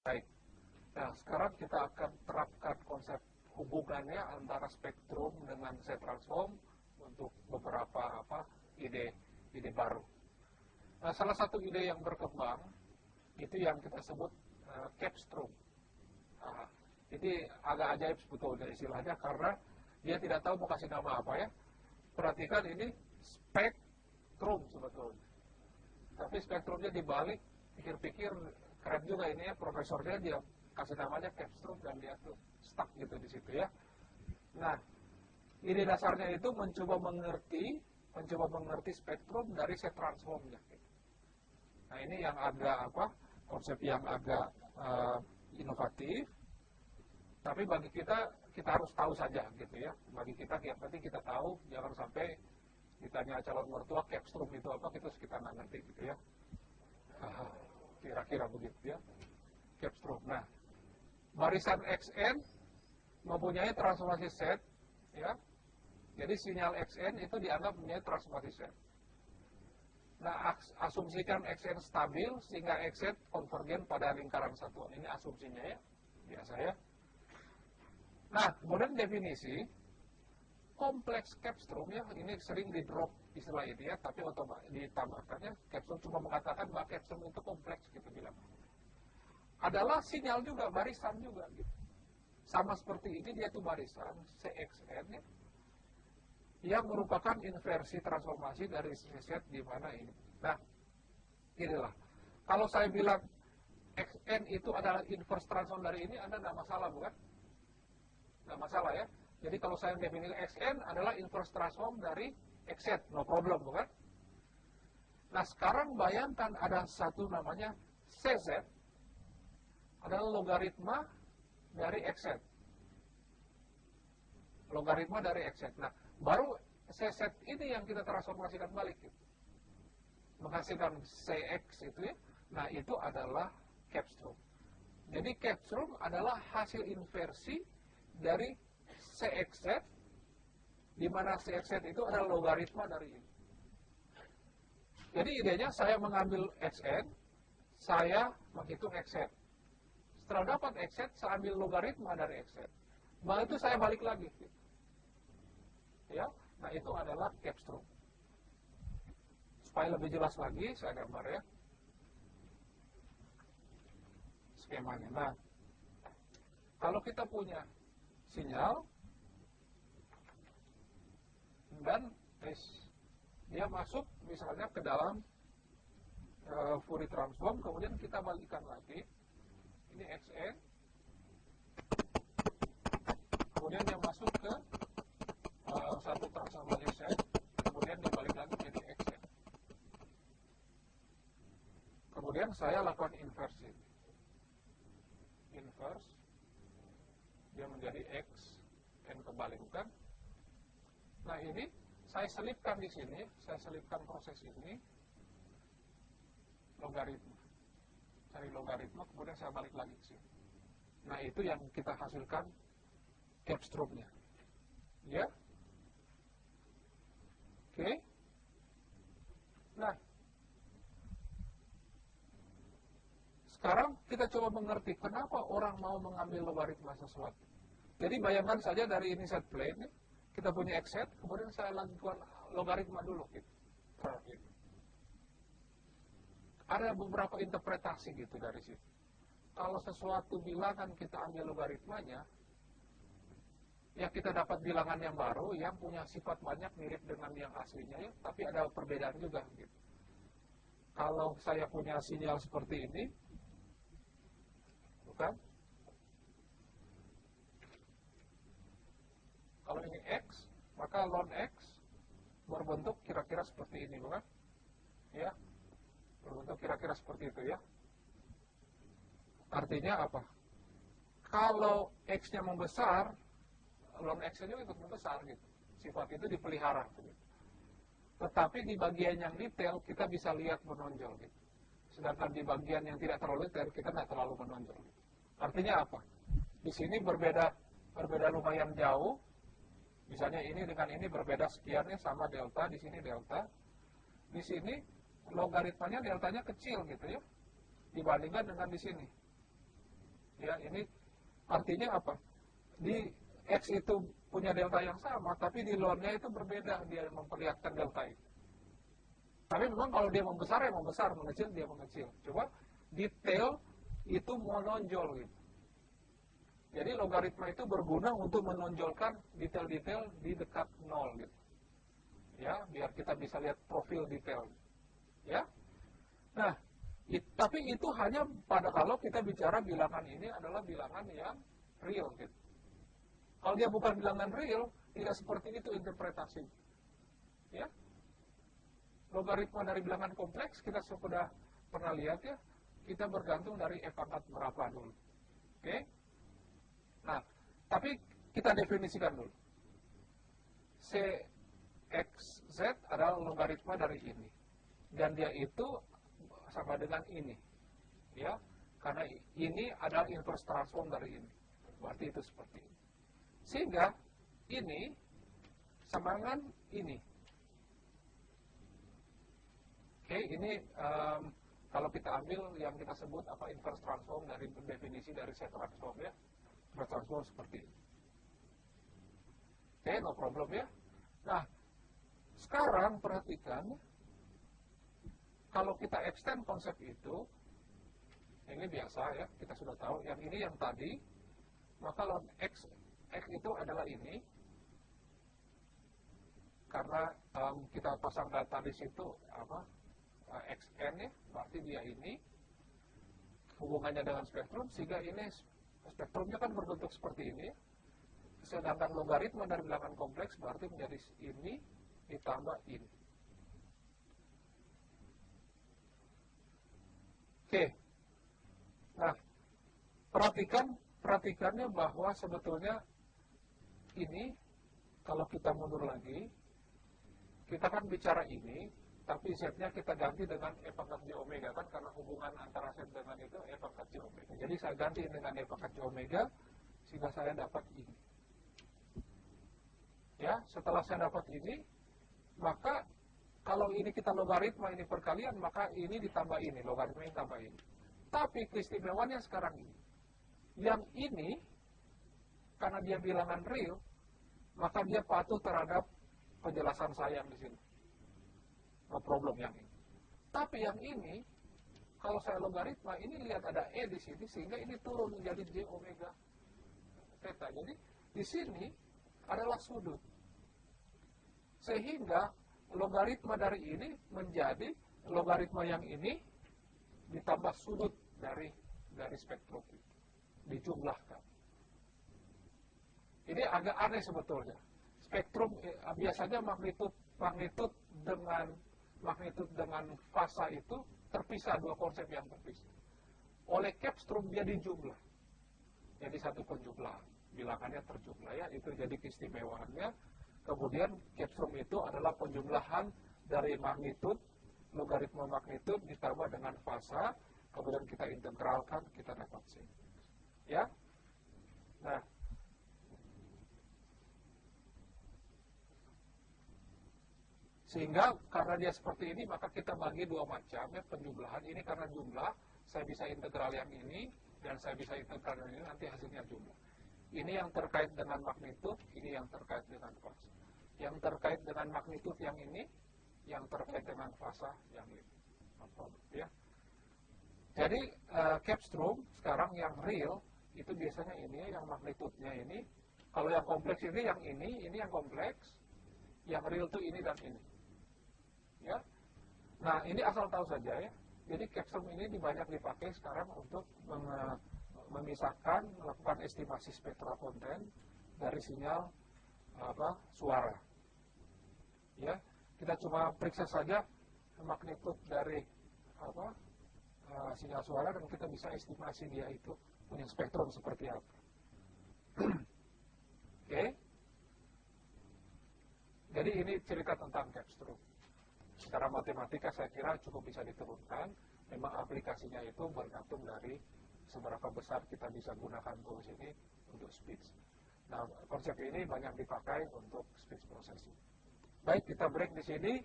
Baik. Nah, sekarang kita akan terapkan konsep hubungannya antara spektrum dengan set transform untuk beberapa ide baru. Nah, salah satu ide yang berkembang itu yang kita sebut capstrom. Nah, ini agak ajaib sebetulnya istilahnya karena dia tidak tahu mau kasih nama apa ya. Perhatikan ini spektrum sebetulnya. Tapi spektrumnya dibalik, pikir-pikir keren juga ini ya, profesornya dia kasih namanya capstrom dan dia tuh stuck gitu di situ ya. Nah, ide dasarnya itu mencoba mengerti spektrum dari set transformnya. Nah, ini yang agak konsep yang agak inovatif. Tapi bagi kita harus tahu saja gitu ya. Bagi kita yang penting kita tahu, jangan sampai ditanya calon mertua capstrom itu apa, kita nggak ngerti gitu ya. Kira-kira begitu ya, capstrom. Nah, barisan XN mempunyai transformasi set ya. Jadi sinyal XN itu dianggap mempunyai transformasi set. Nah, asumsikan XN stabil sehingga XZ konvergen pada lingkaran satuan. Ini asumsinya ya, biasa ya. Nah, kemudian definisi kompleks capstrom ya, ini sering di drop istilah ini ya, tapi otomatis ditambahkannya capstrom cuma mengatakan bahwa capstrom itu kompleks gitu bilang. Adalah sinyal juga, barisan juga gitu. Sama seperti ini dia itu barisan CXN ya, yang merupakan inversi transformasi dari set di mana ini. Nah, inilah. Kalau saya bilang XN itu adalah inverse transform dari ini, Anda nggak masalah bukan? Nggak masalah ya. Jadi kalau saya definisi XN adalah inverse transform dari XZ, no problem bukan? Nah, sekarang bayangkan ada satu namanya CZ, adalah logaritma dari XZ. Logaritma dari XZ. Nah, baru CZ ini yang kita transformasikan balik gitu. Menghasilkan CX itu ya. Nah, itu adalah capstrom. Jadi capstrom adalah hasil inversi dari CXZ, di mana CXZ itu adalah logaritma dari ini. Jadi idenya saya mengambil XN, saya menghitung XZ. Setelah dapat XZ, saya ambil logaritma dari XZ. Nah, itu saya balik lagi gitu. Ya, nah itu adalah capstrom. Supaya lebih jelas lagi, saya gambar ya skemanya. Nah, kalau kita punya sinyal dan dia masuk misalnya ke dalam Fourier transform, kemudian kita balikan lagi, ini XN, kemudian dia masuk ke satu transformasi set, kemudian dibalik lagi jadi XN. Kemudian saya lakukan inversi. Inverse, dia menjadi X, N kembali bukan? Nah, ini saya selipkan di sini, saya selipkan proses ini, logaritma. Cari logaritma, kemudian saya balik lagi ke sini. Nah, itu yang kita hasilkan capstromnya. Ya? Oke. Nah, sekarang kita coba mengerti kenapa orang mau mengambil logaritma sesuatu. Jadi bayangkan saja dari ini set plane, kita punya x set, kemudian saya lakukan logaritma dulu gitu. Ada beberapa interpretasi gitu dari situ. Kalau sesuatu bilangan kita ambil logaritmanya, ya kita dapat bilangan yang baru yang punya sifat banyak mirip dengan yang aslinya ya, tapi ada perbedaan juga gitu. Kalau saya punya sinyal seperti ini, bukan? Kalau ini X, maka ln X berbentuk kira-kira seperti ini, bukan? Ya, berbentuk kira-kira seperti itu ya. Artinya apa? Kalau X-nya membesar, ln X-nya juga ikut membesar gitu. Sifat itu dipelihara gitu. Tetapi di bagian yang detail kita bisa lihat menonjol gitu. Sedangkan di bagian yang tidak terlalu detail kita tidak terlalu menonjol gitu. Artinya apa? Di sini berbeda lumayan jauh. Misalnya ini dengan ini berbeda sekiannya sama delta, di sini delta. Di sini logaritmanya deltanya kecil gitu ya. Dibandingkan dengan di sini. Ya, ini artinya apa? Di X itu punya delta yang sama, tapi di luarnya itu berbeda, dia memperlihatkan delta itu. Tapi memang kalau dia membesar ya membesar, mengecil dia mengecil. Coba detail itu menonjol gitu. Jadi logaritma itu berguna untuk menonjolkan detail-detail di dekat nol gitu. Ya, biar kita bisa lihat profil detail. Ya. Nah, tapi itu hanya pada kalau kita bicara bilangan ini adalah bilangan yang real gitu. Kalau dia bukan bilangan real, tidak seperti itu interpretasi. Ya. Logaritma dari bilangan kompleks kita sudah pernah lihat ya, kita bergantung dari f pangkat berapa dulu. Oke? Nah, tapi kita definisikan dulu. Cxz adalah logaritma dari ini. Dan dia itu sama dengan ini. Ya, karena ini adalah inverse transform dari ini. Berarti itu seperti ini. Sehingga ini sama dengan ini. Oke, ini kalau kita ambil yang kita sebut apa inverse transform dari definisi dari set transform ya. Inverse transform seperti ini. Oke, no problem ya. Nah, sekarang perhatikan kalau kita extend konsep itu, ini biasa ya, kita sudah tahu, yang ini yang tadi, maka kalau X itu adalah ini, karena kita pasang data di situ, XN ya, berarti dia ini, hubungannya dengan spektrum, sehingga ini spektrumnya kan berbentuk seperti ini, sedangkan logaritma dari bilangan kompleks berarti menjadi ini ditambah ini. Oke, nah perhatikannya bahwa sebetulnya ini kalau kita mundur lagi, kita kan bicara ini, tapi Z-nya kita ganti dengan E pangkat J omega kan karena hubungan antara Z dengan itu E pangkat J omega. Jadi saya ganti dengan E pangkat J omega sehingga saya dapat ini. Ya, setelah saya dapat ini, maka kalau ini kita logaritma ini perkalian, maka ini ditambah ini, logaritma ini tambah ini. Tapi keistimewaannya sekarang ini. Yang ini, karena dia bilangan real, maka dia patuh terhadap penjelasan saya di sini. No problem yang ini. Tapi yang ini, kalau saya logaritma, ini lihat ada E di sini, sehingga ini turun menjadi J omega theta. Jadi, di sini adalah sudut. Sehingga logaritma dari ini menjadi logaritma yang ini ditambah sudut dari spektrum itu, dijumlahkan. Ini agak aneh sebetulnya. Spektrum biasanya magnitud dengan fasa itu terpisah, dua konsep yang terpisah. Oleh Capstrom dia dijumlah. Jadi satu penjumlahan, bilangannya terjumlah ya, itu jadi keistimewaannya. Kemudian Capstrom itu adalah penjumlahan dari magnitud, logaritma magnitud ditambah dengan fasa, kemudian kita integralkan, kita dapat C. Ya. Nah, sehingga karena dia seperti ini, maka kita bagi dua macam ya, penjumlahan. Ini karena jumlah, saya bisa integral yang ini, dan saya bisa integral yang ini, nanti hasilnya jumlah. Ini yang terkait dengan magnitud, ini yang terkait dengan fasa. Yang terkait dengan magnitud yang ini, yang terkait dengan fasa yang ini. Ya. Jadi Capstrom sekarang yang real itu biasanya ini, yang magnitudnya ini. Kalau yang kompleks ini yang kompleks. Yang real itu ini dan ini. Ya. Nah, ini asal tahu saja ya. Jadi Capstrom ini banyak dipakai sekarang untuk memisahkan, melakukan estimasi spektra konten dari sinyal suara. Ya, kita cuma periksa saja magnitud dari sinyal suara dan kita bisa estimasi dia itu punya spektrum seperti apa. Oke. Jadi ini cerita tentang Capstrom. Secara matematika saya kira cukup bisa diturunkan. Memang aplikasinya itu bergantung dari seberapa besar kita bisa gunakan tools ini untuk speech. Nah, konsep ini banyak dipakai untuk speech processing. Baik, kita break di sini.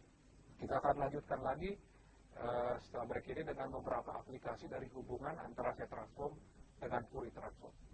Kita akan lanjutkan lagi setelah break ini dengan beberapa aplikasi dari hubungan antara set transform dengan Fourier transform.